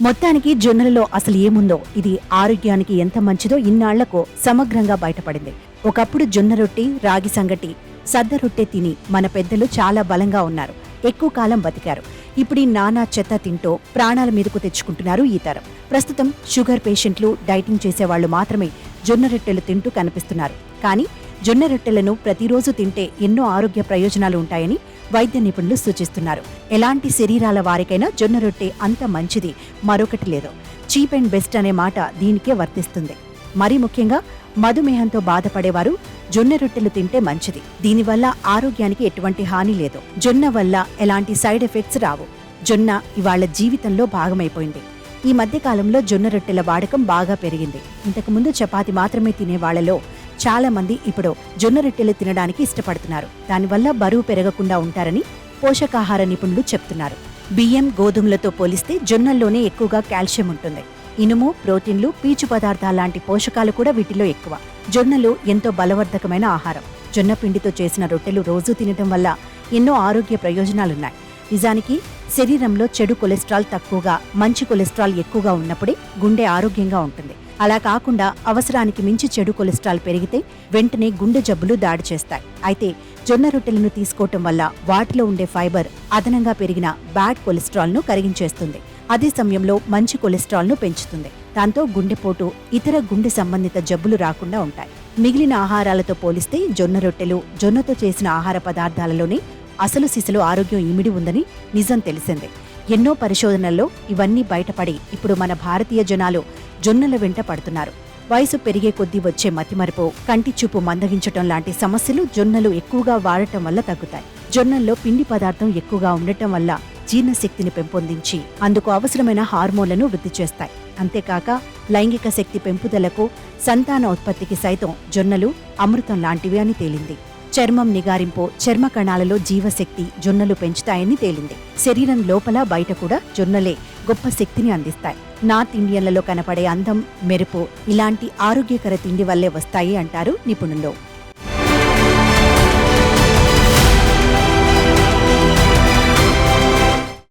మొత్తానికి జొన్నలలో అసలు ఏముందో, ఇది ఆరోగ్యానికి ఎంత మంచిదో ఇన్నాళ్లకు సమగ్రంగా బయటపడింది. ఒకప్పుడు జొన్న రొట్టె, రాగి సంగటి, సద్ద రొట్టె తిని మన పెద్దలు చాలా బలంగా ఉన్నారు, ఎక్కువ కాలం బతికారు. ఇప్పుడు ఈ నానా చెత్త తింటూ ప్రాణాల మీదకు తెచ్చుకుంటున్నారు ఈ తరం. ప్రస్తుతం షుగర్ పేషెంట్లు, డైటింగ్ చేసేవాళ్లు మాత్రమే జొన్న రొట్టెలు తింటూ కనిపిస్తున్నారు. కానీ జొన్న రొట్టెలను ప్రతిరోజు తింటే ఎన్నో ఆరోగ్య ప్రయోజనాలు ఉంటాయని వైద్య నిపుణులు సూచిస్తున్నారు. ఎలాంటి శరీరాల వారికైనా జొన్న రొట్టె అంత మంచిది మరొకటి లేదు. చీప్ అండ్ బెస్ట్ అనే మాట దీనికే వర్తిస్తుంది. మరీ ముఖ్యంగా మధుమేహంతో బాధపడేవారు జొన్న రొట్టెలు తింటే మంచిది. దీనివల్ల ఆరోగ్యానికి ఎటువంటి హాని లేదు. జొన్న వల్ల ఎలాంటి సైడ్ ఎఫెక్ట్స్ రావు. జొన్న ఇవాళ్ల జీవితంలో భాగమైపోయింది. ఈ మధ్య కాలంలో జొన్న రొట్టెల వాడకం బాగా పెరిగింది. ఇంతకుముందు చపాతి మాత్రమే తినేవాళ్లలో చాలా మంది ఇప్పుడు జొన్న రొట్టెలు తినడానికి ఇష్టపడుతున్నారు. దానివల్ల బరువు పెరగకుండా ఉంటారని పోషకాహార నిపుణులు చెప్తున్నారు. బియ్యం, గోధుమలతో పోలిస్తే జొన్నల్లోనే ఎక్కువగా కాల్షియం ఉంటుంది. ఇనుము, ప్రోటీన్లు, పీచు పదార్థాలాంటి పోషకాలు కూడా వీటిలో ఎక్కువ. జొన్నలు ఎంతో బలవర్ధకమైన ఆహారం. జొన్న పిండితో చేసిన రొట్టెలు రోజూ తినటం వల్ల ఎన్నో ఆరోగ్య ప్రయోజనాలున్నాయి. నిజానికి శరీరంలో చెడు కొలెస్ట్రాల్ తక్కువగా, మంచి కొలెస్ట్రాల్ ఎక్కువగా ఉన్నప్పుడే గుండె ఆరోగ్యంగా ఉంటుంది. అలా కాకుండా అవసరానికి మించి చెడు కొలెస్ట్రాల్ పెరిగితే వెంటనే గుండె జబ్బులు దాడి చేస్తాయి. అయితే జొన్న రొట్టెలను తీసుకోవటం వల్ల వాటిలో ఉండే ఫైబర్ అదనంగా పెరిగిన బ్యాడ్ కొలెస్ట్రాల్ ను కరిగించేస్తుంది. అదే సమయంలో మంచి కొలెస్ట్రాల్ ను పెంచుతుంది. దాంతో గుండెపోటు, ఇతర గుండె సంబంధిత జబ్బులు రాకుండా ఉంటాయి. మిగిలిన ఆహారాలతో పోలిస్తే జొన్న రొట్టెలు, జొన్నతో చేసిన ఆహార పదార్థాలలోనే అసలు సిసలు ఆరోగ్యం ఇమిడి ఉందని నిజం తెలిసిందే. ఎన్నో పరిశోధనల్లో ఇవన్నీ బయటపడి ఇప్పుడు మన భారతీయ జనాలు జొన్నల వెంట పడుతున్నారు. వయసు పెరిగే కొద్దీ వచ్చే మతిమరుపు, కంటి చూపు మందగించటం లాంటి సమస్యలు జొన్నలు ఎక్కువగా వాడటం వల్ల తగ్గుతాయి. జొన్నల్లో పిండి పదార్థం ఎక్కువగా ఉండటం వల్ల జీర్ణశక్తిని పెంపొందించి అందుకు అవసరమైన హార్మోన్లను వృద్ధి చేస్తాయి. అంతేకాక లైంగిక శక్తి పెంపుదలకు, సంతాన ఉత్పత్తికి సైతం జొన్నలు అమృతం లాంటివి అని తేలింది. చర్మం నిగారింపు, చర్మ కణాలలో జీవశక్తి జొన్నలు పెంచుతాయని తేలింది. శరీరం లోపల బయట కూడా జొన్నలే గొప్ప శక్తిని అందిస్తాయి. నార్త్ ఇండియన్లలో కనపడే అందం, మెరుపు ఇలాంటి ఆరోగ్యకర తిండి వల్లే వస్తాయి అంటారు నిపుణులు.